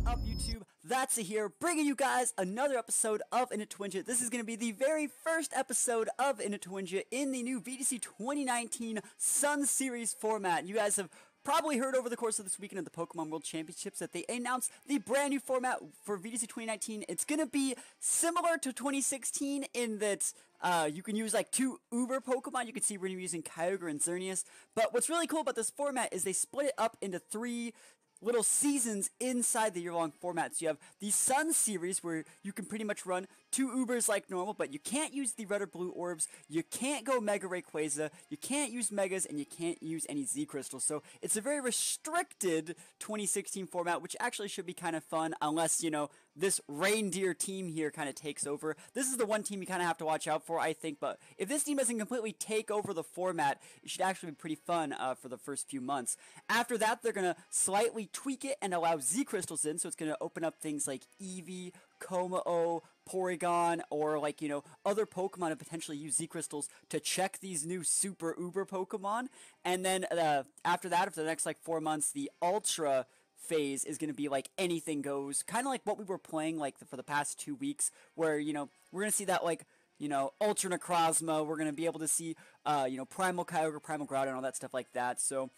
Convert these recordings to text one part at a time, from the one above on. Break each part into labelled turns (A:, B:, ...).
A: up, YouTube? That's here, bringing you guys another episode of In It to Win It. This is going to be the very first episode of In It to Win It in the new VGC 2019 Sun Series format. You guys have probably heard over the course of this weekend at the Pokemon World Championships that they announced the brand new format for VGC 2019. It's going to be similar to 2016 in that you can use like two Uber Pokemon. You can see we're using Kyogre and Xerneas. But what's really cool about this format is they split it up into three little seasons inside the year-long format. So you have the Sun Series where you can pretty much run two Ubers like normal, but you can't use the red or blue orbs, you can't go Mega Rayquaza, you can't use Megas, and you can't use any Z Crystals. So it's a very restricted 2016 format, which actually should be kind of fun unless, you know, this reindeer team here kind of takes over. This is the one team you kind of have to watch out for, I think, but if this team doesn't completely take over the format, it should actually be pretty fun for the first few months. After that, they're going to slightly tweak it and allow Z Crystals in, so it's going to open up things like Eevee, Komao, Porygon, or like, you know, other Pokemon to potentially use Z Crystals to check these new Super Uber Pokemon. And then after that, for the next like 4 months, the Ultra phase is going to be like anything goes, kind of like what we were playing like for the past 2 weeks, where, you know, we're going to see that like, you know, Ultra Necrozma, we're going to be able to see, you know, Primal Kyogre, Primal Groudon, and all that stuff like that. So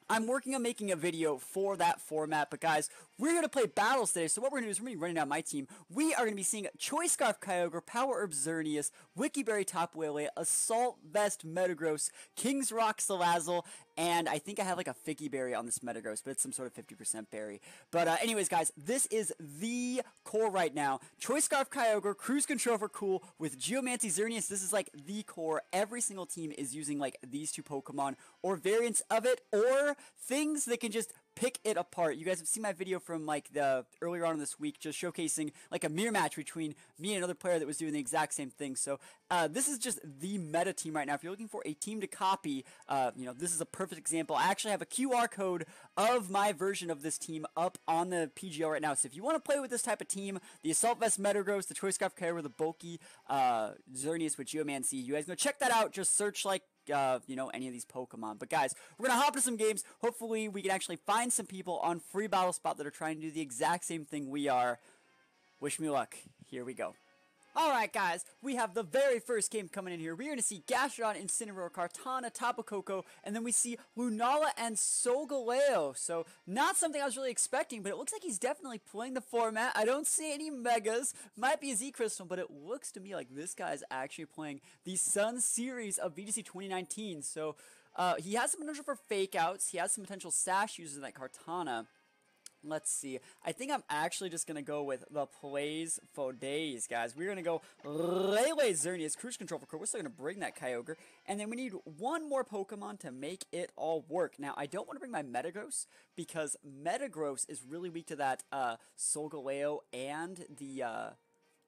A: I'm working on making a video for that format, but guys, we're going to play battles today, so what we're going to do is we're going to be running down my team. We are going to be seeing Choice Scarf Kyogre, Power Herb Xerneas, Wikiberry Tapu Lele, Assault Vest Metagross, King's Rock Salazzle, and I think I have like a Figgy Berry on this Metagross, but it's some sort of 50% berry. But anyways, guys, this is the core right now. Choice Scarf Kyogre, Cruise Control for cool, with Geomancy Xerneas. This is like the core. Every single team is using like these two Pokemon, or variants of it, or things that can just pick it apart. You guys have seen my video from like the earlier on in this week, just showcasing like a mirror match between me and another player that was doing the exact same thing. So this is just the meta team right now. If you're looking for a team to copy, you know, this is a perfect example. I actually have a QR code of my version of this team up on the PGL right now. So if you want to play with this type of team, the Assault Vest Metagross, the Choice Scarf Kyogre, the bulky Xerneas with Geomancy, you guys go check that out. Just search like you know, any of these Pokemon. But guys, we're gonna hop into some games. Hopefully we can actually find some people on Free Battle Spot that are trying to do the exact same thing we are. Wish me luck. Here we go. Alright guys, we have the very first game coming in here. We're going to see Gastrodon, Incineroar, Kartana, Tapu Koko, and then we see Lunala and Solgaleo. So, not something I was really expecting, but it looks like he's definitely playing the format. I don't see any Megas. Might be a Z Crystal, but it looks to me like this guy is actually playing the Sun Series of VGC 2019. So, he has some potential for Fake Outs. He has some potential Sash uses in that Kartana. Let's see. I think I'm actually just going to go with the plays for days, guys. We're going to go Lele Xerneas, Cruise Control for cool. We're still going to bring that Kyogre. And then we need one more Pokemon to make it all work. Now, I don't want to bring my Metagross because Metagross is really weak to that Solgaleo and the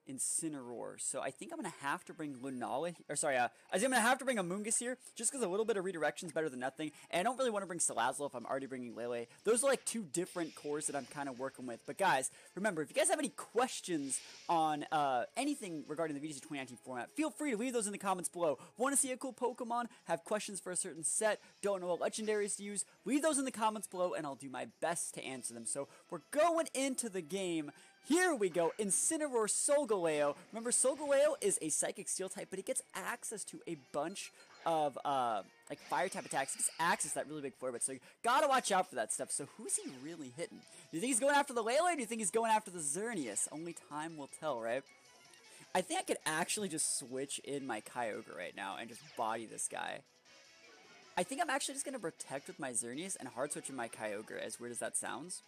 A: Incineroar. So I think I'm going to have to bring Lunala, or sorry, I think I'm going to have to bring a Mungus here, just because a little bit of redirection is better than nothing, and I don't really want to bring Salazzle if I'm already bringing Lele. Those are like two different cores that I'm kind of working with. But guys, remember, if you guys have any questions on anything regarding the VGC 2019 format, feel free to leave those in the comments below. Want to see a cool Pokemon? Have questions for a certain set? Don't know what legendaries to use? Leave those in the comments below, and I'll do my best to answer them. So we're going into the game. Here we go, Incineroar Solgaleo. Remember, Solgaleo is a Psychic Steel type, but it gets access to a bunch of, like, Fire type attacks. It gets access to that really big Flare Blitz, so you gotta watch out for that stuff. So who's he really hitting? Do you think he's going after the Lele, or do you think he's going after the Xerneas? Only time will tell, right? I think I could actually just switch in my Kyogre right now and just body this guy. I think I'm actually just gonna Protect with my Xerneas and hard switch in my Kyogre, as weird as that sounds.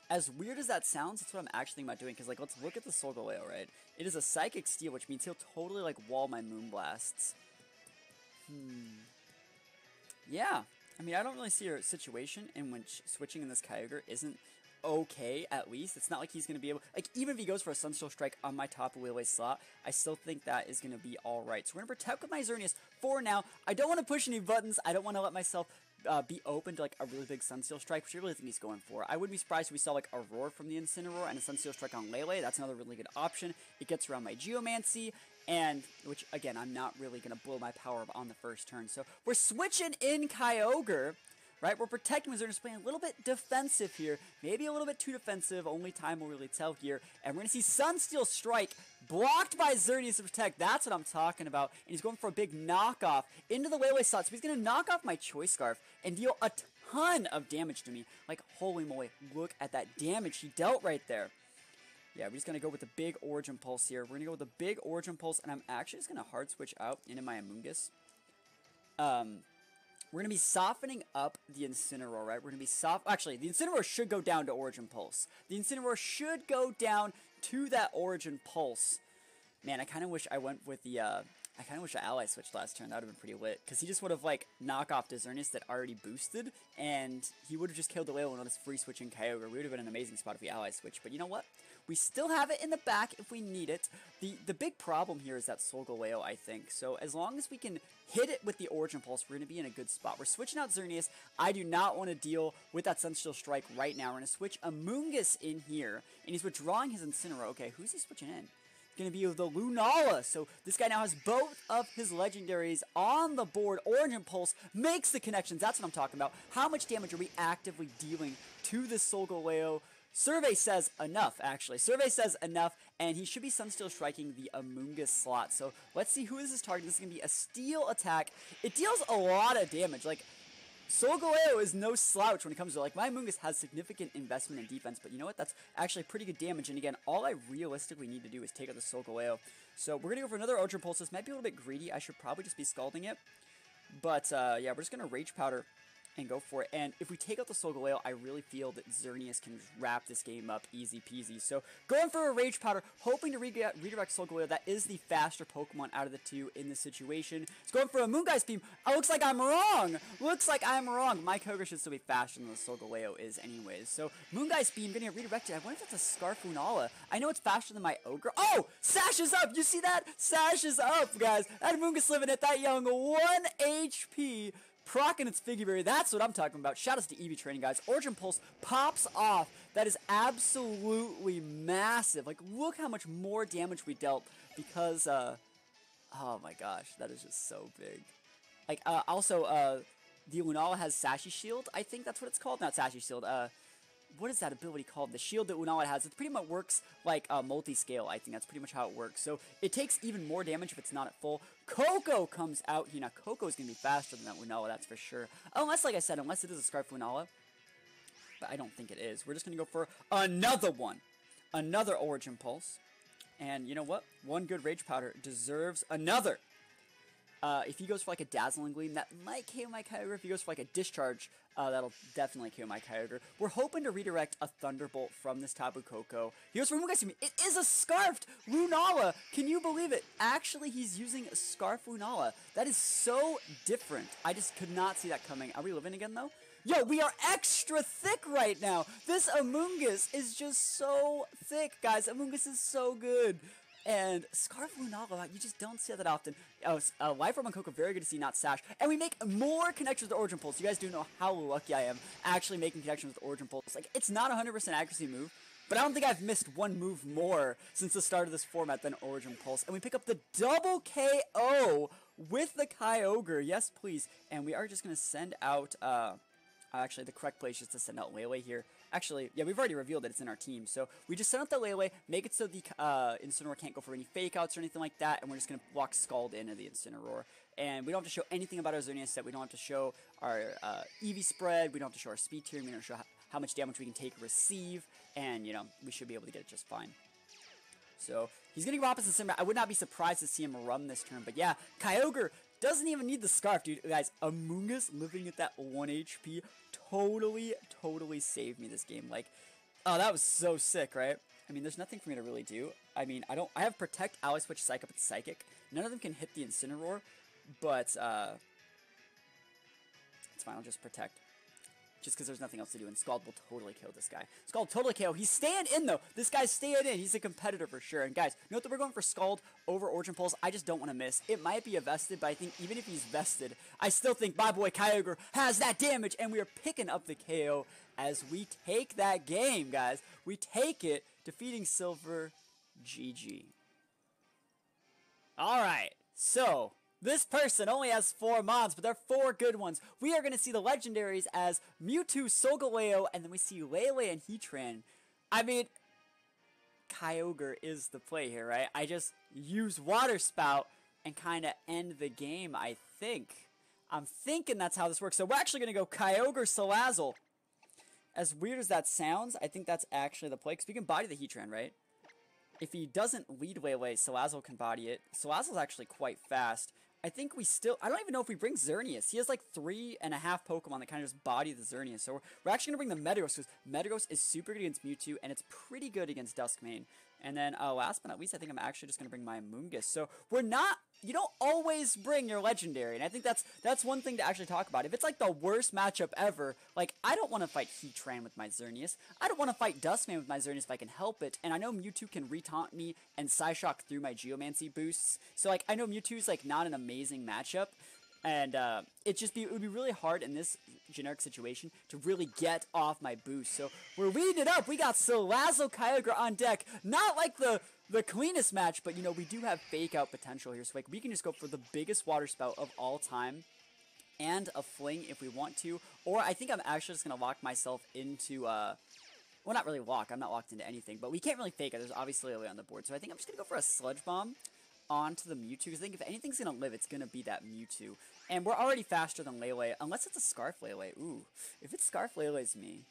A: As weird as that sounds, that's what I'm actually thinking about doing, because, like, let's look at the Solgaleo, right? It is a Psychic Steel, which means he'll totally, like, wall my Moonblasts. Yeah. I mean, I don't really see a situation in which switching in this Kyogre isn't okay, at least. It's not like he's going to be able... Like, even if he goes for a Sunsteel Strike on my Tapu Lele slot, I still think that is going to be alright. So we're going to Protect with my Xerneas for now. I don't want to push any buttons. I don't want to let myself be open to like a really big Sunsteel Strike, which I really think he's going for. I wouldn't be surprised if we saw like a Roar from the Incineroar and a Sunsteel Strike on Lele. That's another really good option. It gets around my Geomancy, and which again, I'm not really going to blow my power up on the first turn. So we're switching in Kyogre. right? We're protecting with Xerneas, playing a little bit defensive here. Maybe a little bit too defensive. Only time will really tell here. And we're going to see Sunsteel Strike blocked by Xerneas to protect. That's what I'm talking about. And he's going for a big knockoff into the Waylay slot. So he's going to knock off my Choice Scarf and deal a ton of damage to me. Like, holy moly, look at that damage he dealt right there. Yeah, we're just going to go with the big Origin Pulse here. We're going to go with the big Origin Pulse, and I'm actually just going to hard switch out into my Amoonguss. We're going to be softening up the Incineroar, right? We're going to be Actually, the Incineroar should go down to Origin Pulse. The Incineroar should go down to that Origin Pulse. Man, I kind of wish I went with the, I kind of wish I Ally switched last turn. That would have been pretty lit. Because he just would have, like, knocked off Xerneas that already boosted. And he would have just killed the Waylon on his free switching Kyogre. We would have been an amazing spot if we Ally switched. But you know what? We still have it in the back if we need it. The big problem here is that Solgaleo, I think. So as long as we can hit it with the Origin Pulse, we're going to be in a good spot. We're switching out Xerneas. I do not want to deal with that Sunsteel Strike right now. We're going to switch Amoonguss in here. And he's withdrawing his Incineroar. Okay, who's he switching in? Going to be the Lunala. So this guy now has both of his legendaries on the board. Origin Pulse makes the connections. That's what I'm talking about. How much damage are we actively dealing to this Solgaleo? Survey says enough, actually. Survey says enough, and he should be Sunsteel Striking the Amoonguss slot. So let's see who is this target. This is going to be a Steel attack. It deals a lot of damage. Like, Solgaleo is no slouch when it comes to, like, my Amoonguss has significant investment in defense, but you know what? That's actually pretty good damage, and again, all I realistically need to do is take out the Solgaleo. So we're going to go for another Origin Pulse. This might be a little bit greedy. I should probably just be scalding it. But, yeah, we're just going to Rage Powder and go for it. And if we take out the Solgaleo, I really feel that Xerneas can wrap this game up easy peasy. So going for a Rage Powder, hoping to redirect Solgaleo. That is the faster Pokemon out of the two in this situation. It's going for a Moongeist Beam. Oh, looks like I'm wrong. Looks like I'm wrong. My Kyogre should still be faster than the Solgaleo is anyways. So Moongeist Beam getting redirected. I wonder if that's a Scarfunala. I know it's faster than my Ogre. Oh, Sash is up. You see that? Sash is up, guys. That Moongeist living at that young 1 HP. Procking its Figgy Berry, that's what I'm talking about. Shoutouts to EV Training, guys. Origin Pulse pops off. That is absolutely massive. Like, look how much more damage we dealt because, oh my gosh, that is just so big. Like, also, the Lunala has Sashi Shield. I think that's what it's called. Not Sashi Shield. What is that ability called? The shield that Lunala has. It pretty much works like multi-scale. I think that's pretty much how it works. So it takes even more damage if it's not at full. Coco comes out here. Now, Coco is going to be faster than that Lunala, that's for sure. Unless, like I said, unless it is a Scarf Lunala. But I don't think it is. We're just going to go for another one. Another Origin Pulse. And you know what? One good Rage Powder deserves another. If he goes for like a Dazzling Gleam, that might KO my Kyogre. If he goes for like a Discharge, that'll definitely KO my Kyogre. We're hoping to redirect a Thunderbolt from this Tapu Koko. He goes for Moongeist. It is a Scarfed Lunala! Can you believe it? Actually, he's using a Scarf Lunala. That is so different. I just could not see that coming. Are we living again, though? Yo, we are extra thick right now! This Amoonguss is just so thick, guys. Amoonguss is so good. And Scarf Lunala, you just don't see that often. Life Orb on Coco, very good to see, not Sash. And we make more connections with Origin Pulse. You guys do know how lucky I am actually making connections with Origin Pulse. Like, it's not a 100% accuracy move, but I don't think I've missed one move more since the start of this format than Origin Pulse. And we pick up the double KO with the Kyogre. Yes, please. And we are just going to send out, actually, the correct place is to send out Lele here. Actually, yeah, we've already revealed that it's in our team. So we just send out the Lele, make it so the Incineroar can't go for any fake outs or anything like that, and we're just going to walk Scald into the Incineroar. And we don't have to show anything about our Xerneas set. We don't have to show our EV spread. We don't have to show our speed tier. We don't show how much damage we can take or receive. And, you know, we should be able to get it just fine. So he's going to go opposite Incineroar. I would not be surprised to see him run this turn. But yeah, Kyogre doesn't even need the Scarf, dude. Guys, Amoonguss living at that 1 HP totally saved me this game. Like, oh, that was so sick, right? I mean, there's nothing for me to really do. I mean, I have Protect, Ally Switch, Psych Up, and Psychic. None of them can hit the Incineroar, but, it's fine, I'll just Protect. Just because there's nothing else to do, and Scald will totally kill this guy. Scald totally KO. He's staying in, though. This guy's staying in. He's a competitor for sure. And guys, note that we're going for Scald over Origin Pulse. I just don't want to miss. It might be a vested, but I think even if he's vested, I still think my boy Kyogre has that damage, and we are picking up the KO as we take that game, guys. We take it, defeating Silver. GG. All right, so This person only has 4 mons, but they're 4 good ones. We are going to see the legendaries as Mewtwo, Solgaleo, and then we see Lele and Heatran. I mean, Kyogre is the play here, right? I just use Water Spout and kind of end the game, I think. I'm thinking that's how this works. So we're actually going to go Kyogre, Salazzle. As weird as that sounds, I think that's actually the play, because we can body the Heatran, right? If he doesn't lead Lele, Salazzle can body it. Salazzle's actually quite fast. I think we still... I don't even know if we bring Xerneas. He has like 3.5 Pokemon that kind of just body the Xerneas. So we're actually going to bring the Metagross, because Metagross is super good against Mewtwo, and it's pretty good against Duskmane. And then last but not least, I think I'm actually just going to bring my Amoonguss. So we're not... You don't always bring your legendary, and I think that's one thing to actually talk about. If it's like the worst matchup ever, like I don't want to fight Heatran with my Xerneas. I don't want to fight Duskmane with my Xerneas if I can help it. And I know Mewtwo can retaunt me and Psyshock through my Geomancy boosts. So like I know Mewtwo's like not an amazing matchup, and it would be really hard in this generic situation to really get off my boost. So we're leading it up. We got Salazzle, Kyogre on deck. Not like the cleanest match, but you know, we do have fake out potential here, so like we can just go for the biggest water spout of all time and a fling if we want to, or I think I'm actually just gonna lock myself into well, not really lock, I'm not locked into anything, but we can't really fake it. There's obviously a way on the board, so I think I'm just gonna go for a Sludge Bomb onto the Mewtwo, because I think if anything's gonna live, it's gonna be that Mewtwo, and we're already faster than Lele, unless it's a Scarf Lele. Ooh, if it's Scarf Lele's me,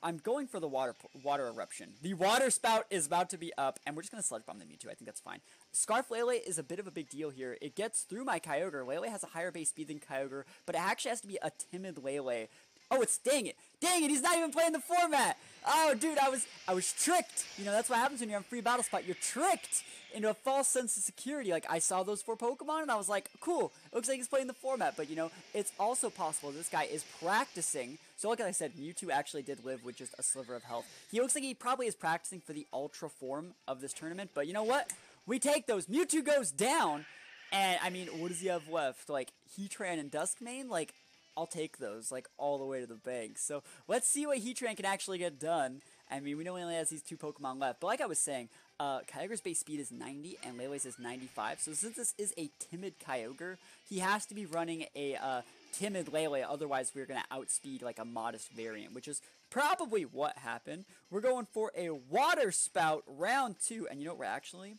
A: I'm going for the water eruption. The water spout is about to be up, and we're just going to Sludge Bomb the Mewtwo. I think that's fine. Scarf Lele is a bit of a big deal here. It gets through my Kyogre. Lele has a higher base speed than Kyogre, but it actually has to be a timid Lele. Oh, it's dang it, he's not even playing the format. Oh, dude, I was tricked. You know, that's what happens when you're on free battle spot. You're tricked into a false sense of security. Like, I saw those 4 Pokemon, and I was like, cool, it looks like he's playing the format. But, you know, it's also possible this guy is practicing. So, like I said, Mewtwo actually did live with just a sliver of health. He looks like he probably is practicing for the Ultra form of this tournament. But you know what? We take those. Mewtwo goes down, and, I mean, what does he have left? Like, Heatran and Duskmane? Like, I'll take those, like, all the way to the bank. So, let's see what Heatran can actually get done. I mean, we know he only has these 2 Pokemon left. But like I was saying, Kyogre's base speed is 90, and Lele's is 95. So, since this is a timid Kyogre, he has to be running a timid Lele. Otherwise, we're going to outspeed, like, a modest variant, which is probably what happened. We're going for a Water Spout round 2. And you know what, we're actually...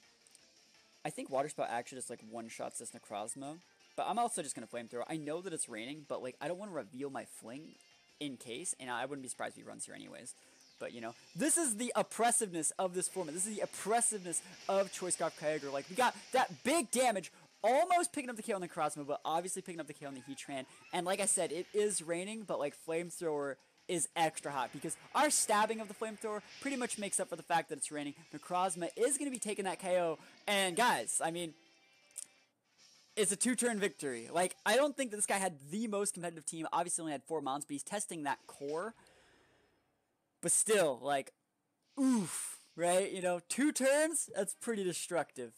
A: I think Water Spout actually just, like, one-shots this Necrozma. But I'm also just going to Flamethrower. I know that it's raining, but, like, I don't want to reveal my fling in case, and I wouldn't be surprised if he runs here anyways. But, you know, this is the oppressiveness of this format. This is the oppressiveness of Choice Scarf Kyogre. Like, we got that big damage, almost picking up the KO on the Necrozma, but obviously picking up the KO on the Heatran. And like I said, it is raining, but, like, Flamethrower is extra hot, because our stabbing of the Flamethrower pretty much makes up for the fact that it's raining. Necrozma is going to be taking that KO, and guys, I mean... It's a 2-turn victory. Like, I don't think that this guy had the most competitive team. Obviously only had 4 mons, but he's testing that core. But still, like, oof, right? You know, 2 turns? That's pretty destructive.